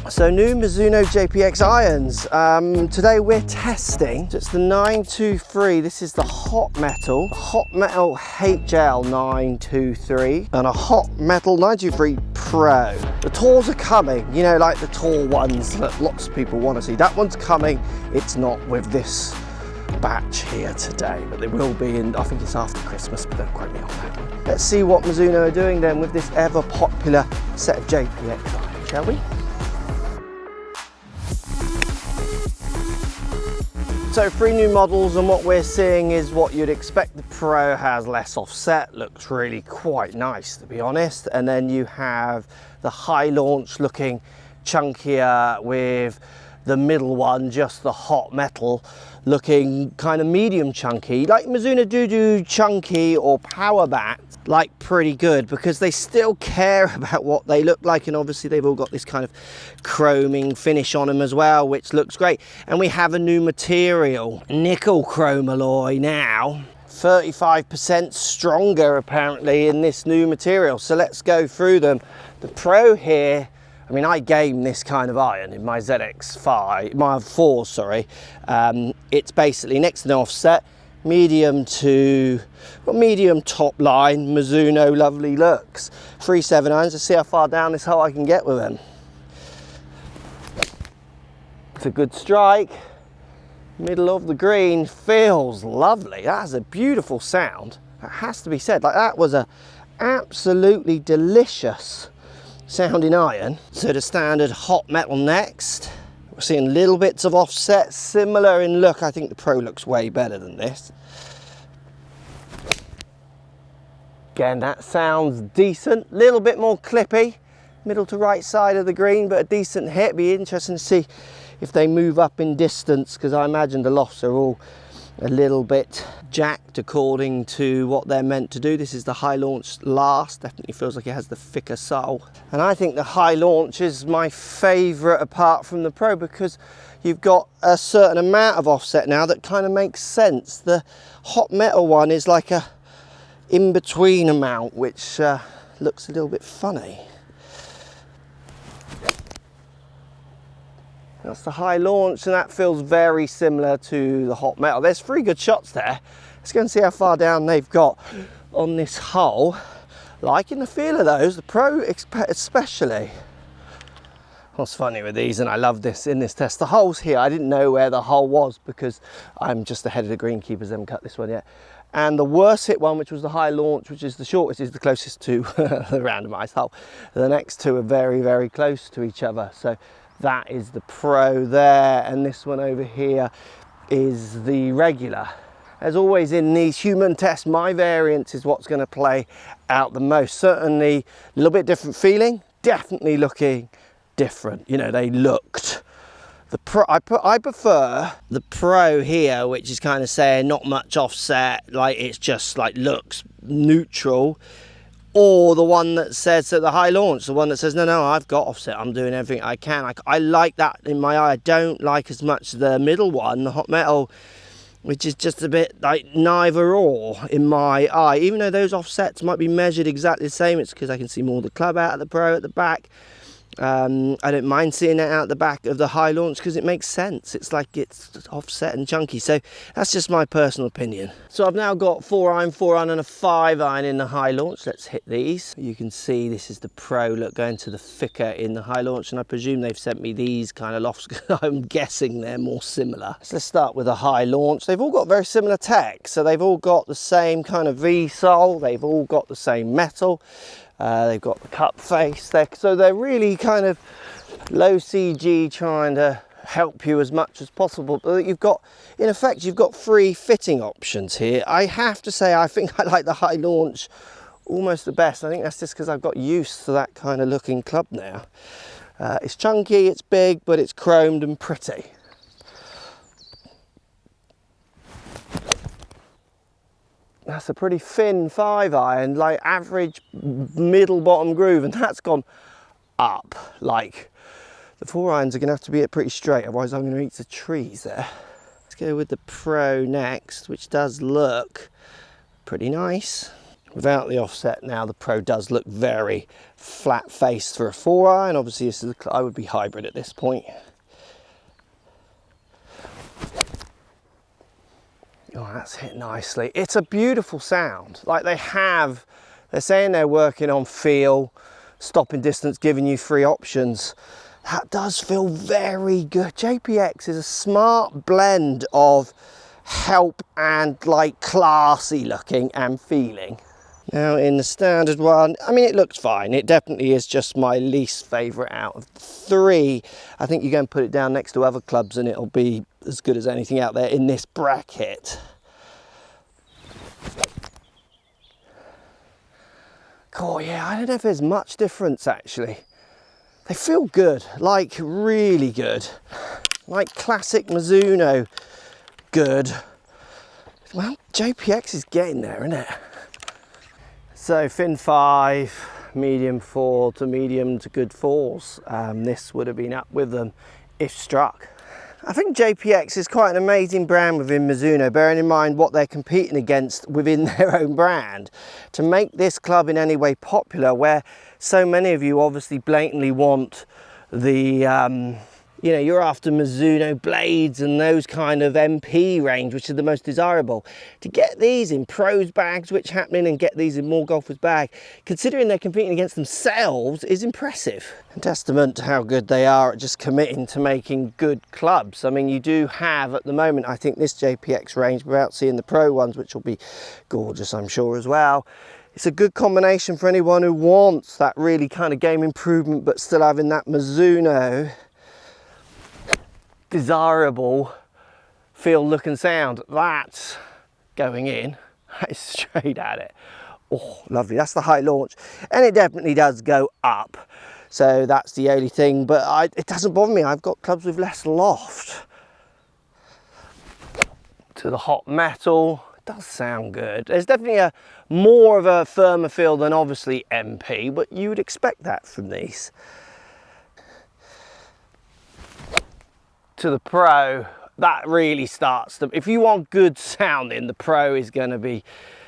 So new Mizuno JPX irons. Today we're testing just the 923. This is the Hotmetal HL 923 and a Hotmetal 923 Pro. The talls are coming, you know, like the tall ones that lots of people want to see. That one's coming. It's not with this batch here today, but they will be in, I think it's after Christmas, but don't quote me on that one. Let's see what Mizuno are doing then with this ever popular set of JPX irons, shall we? So 3 new models, and what we're seeing is what you'd expect. The Pro has less offset, looks really quite nice to be honest. And then you have the high launch looking chunkier, with the middle one, just the Hotmetal, looking kind of medium chunky. Like Mizuno do chunky or power bats, like pretty good, because they still care about what they look like, and obviously they've all got this kind of chroming finish on them as well, which looks great. And we have a new material, nickel chrome alloy now, 35% stronger apparently in this new material. So let's go through them. The Pro here, I mean, I game this kind of iron in my ZX5, my 4, sorry. It's basically next to no offset, medium to, well, medium top line, Mizuno lovely looks. 3/7 irons, let's see how far down this hole I can get with them. It's a good strike, middle of the green, feels lovely. That has a beautiful sound, that has to be said. Like, that was a absolutely delicious sounding iron. So the standard Hotmetal next. We're seeing little bits of offset, similar in look. I think the Pro looks way better than this. Again, that sounds decent. Little bit more clippy, middle to right side of the green, but a decent hit. Be interesting to see if they move up in distance, because I imagine the lofts are all a little bit jacked according to what they're meant to do. This is the high launch last, definitely feels like it has the thicker sole. And I think the high launch is my favorite apart from the Pro, because you've got a certain amount of offset now that kind of makes sense. The Hotmetal one is like a in-between amount, which looks a little bit funny. That's the high launch, and that feels very similar to the Hotmetal. There's 3 good shots there. Let's go and see how far down they've got on this hole. Liking the feel of those, the Pro especially. What's funny with these, and I love this in this test, the holes here, I didn't know where the hole was because I'm just ahead of the greenkeepers, haven't cut this one yet. And the worst hit one, which was the high launch, which is the shortest, is the closest to the randomized hole. The next 2 are very, very close to each other. So that is the Pro there, and this one over here is the regular. As always in these human tests, my variance is what's going to play out the most. Certainly a little bit different feeling, definitely looking different. You know, they looked, the Pro, I prefer the Pro here, which is kind of saying not much offset, like it's just like looks neutral, or the one that says that the high launch, the one that says no, I've got offset, I'm doing everything I can. I like that in my eye. I don't like as much the middle one, the Hotmetal, which is just a bit like neither or in my eye. Even though those offsets might be measured exactly the same, it's because I can see more of the club out of the Pro at the back. I don't mind seeing it out the back of the high launch because it makes sense. It's like it's offset and chunky. So that's just my personal opinion. So I've now got 4 iron and a 5 iron in the high launch. Let's hit these. You can see this is the Pro look going to the thicker in the high launch, and I presume they've sent me these kind of lofts because I'm guessing they're more similar. So let's start with the high launch. They've all got very similar tech. So they've all got the same kind of V-sole. They've all got the same metal. They've got the cup face there, so they're really kind of low CG, trying to help you as much as possible. But you've got, in effect, you've got 3 fitting options here. I have to say, I think I like the high launch almost the best. I think that's just because I've got used to that kind of looking club now. It's chunky, it's big, but it's chromed and pretty. That's a pretty thin 5 iron, like average middle bottom groove, and that's gone up. Like the 4 irons are going to have to be pretty straight, otherwise I'm going to eat the trees there. Let's go with the Pro next, which does look pretty nice. Without the offset now, the Pro does look very flat-faced for a 4-iron. Obviously, this is I would be hybrid at this point. Oh, that's hit nicely. It's a beautiful sound. Like they're saying they're working on feel, stopping distance, giving you 3 options. That does feel very good. JPX is a smart blend of help and like classy looking and feeling. Now in the standard one, I mean, it looks fine. It definitely is just my least favorite out of the 3. I think you go and put it down next to other clubs and it'll be as good as anything out there in this bracket. Oh yeah, I don't know if there's much difference actually. They feel good, like really good. Like classic Mizuno good. Well, JPX is getting there, isn't it? So fin 5, medium 4 to medium to good 4s. This would have been up with them if struck. I think JPX is quite an amazing brand within Mizuno, bearing in mind what they're competing against within their own brand. To make this club in any way popular, where so many of you obviously blatantly want the you know, you're after Mizuno blades and those kind of MP range, which are the most desirable. To get these in pros bags, which happening, and get these in more golfers bag, considering they're competing against themselves, is impressive. And testament to how good they are at just committing to making good clubs. I mean, you do have at the moment, I think this JPX range, without seeing the pro ones, which will be gorgeous, I'm sure as well. It's a good combination for anyone who wants that really kind of game improvement, but still having that Mizuno desirable feel, look and sound. That's going in. That is straight at it. Oh, lovely. That's the high launch, and it definitely does go up, so that's the only thing, but it doesn't bother me. I've got clubs with less loft. To the Hotmetal, it does sound good. There's definitely a more of a firmer feel than obviously MP, but you would expect that from these. To the Pro, that really starts to, if you want good sounding, the Pro is going to be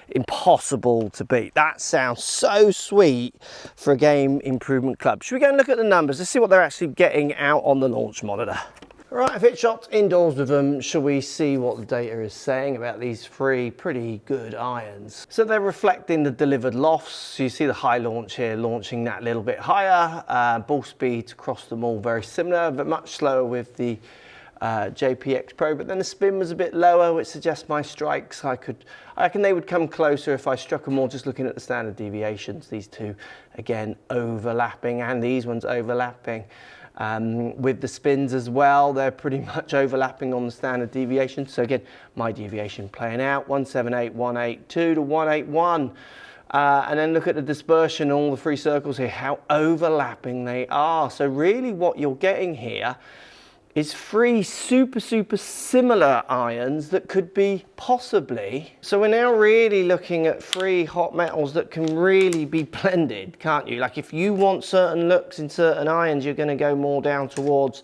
impossible to beat. That sounds so sweet for a game improvement club. Should we go and look at the numbers? Let's see what they're actually getting out on the launch monitor. Right, I've hit shots indoors with them. Shall we see what the data is saying about these 3 pretty good irons? So they're reflecting the delivered lofts. So you see the high launch here, launching that little bit higher. Ball speeds across them all very similar, but much slower with the JPX Pro. But then the spin was a bit lower, which suggests my strikes, I reckon they would come closer if I struck them more just looking at the standard deviations. These 2, again, overlapping, and these ones overlapping. With the spins as well, they're pretty much overlapping on the standard deviation. So again, my deviation playing out 178, 182 to 181. And then look at the dispersion, all the 3 circles here, how overlapping they are. So really what you're getting here is 3 super similar irons that could be possibly. So we're now really looking at 3 Hotmetals that can really be blended, can't you? Like if you want certain looks in certain irons, you're going to go more down towards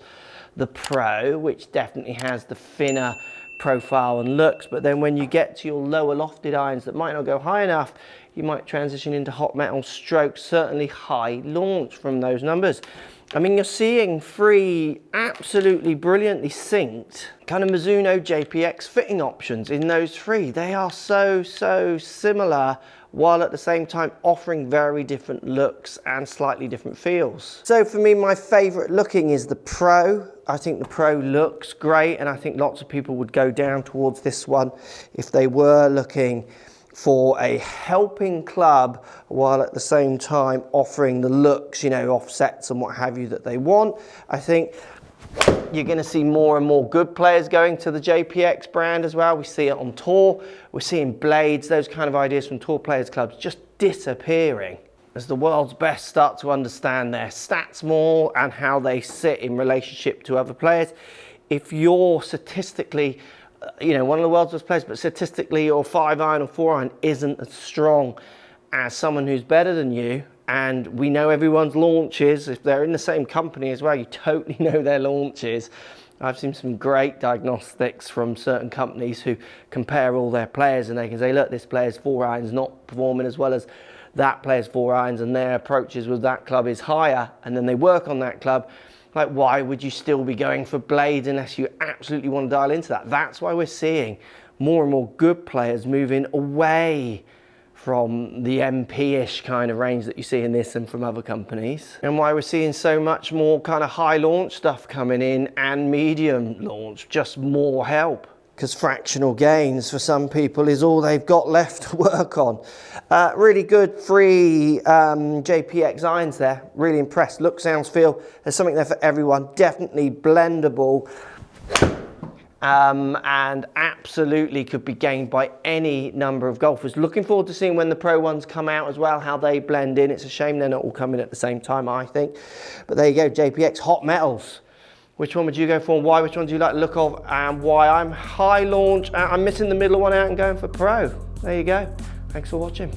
the Pro, which definitely has the thinner profile and looks. But then when you get to your lower lofted irons that might not go high enough, you might transition into Hotmetal strokes, certainly high launch from those numbers. I mean, you're seeing 3 absolutely brilliantly synced kind of Mizuno JPX fitting options in those 3. They are so similar, while at the same time offering very different looks and slightly different feels. So for me, my favorite looking is the Pro. I think the Pro looks great, and I think lots of people would go down towards this one if they were looking for a helping club, while at the same time offering the looks, you know, offsets and what have you that they want. I think you're going to see more and more good players going to the JPX brand as well. We see it on tour. We're seeing blades, those kind of ideas from tour players clubs just disappearing as the world's best start to understand their stats more and how they sit in relationship to other players. If you're statistically, you know, one of the world's best players, but statistically your 5-iron or 4-iron isn't as strong as someone who's better than you, and we know everyone's launches, if they're in the same company as well, you totally know their launches. I've seen some great diagnostics from certain companies who compare all their players, and they can say, look, this player's 4 irons not performing as well as that player's 4 irons, and their approaches with that club is higher, and then they work on that club. Like, why would you still be going for blades unless you absolutely want to dial into that? That's why we're seeing more and more good players moving away from the MP-ish kind of range that you see in this and from other companies. And why we're seeing so much more kind of high launch stuff coming in and medium launch, just more help. Because fractional gains for some people is all they've got left to work on. Really good free JPX irons there. Really impressed. Look, sounds, feel. There's something there for everyone. Definitely blendable. And absolutely could be gained by any number of golfers. Looking forward to seeing when the pro ones come out as well, how they blend in. It's a shame they're not all coming at the same time, I think. But there you go, JPX Hotmetals. Which one would you go for and why? Which one do you like the look of and why? I'm high launch. I'm missing the middle one out and going for pro. There you go. Thanks for watching.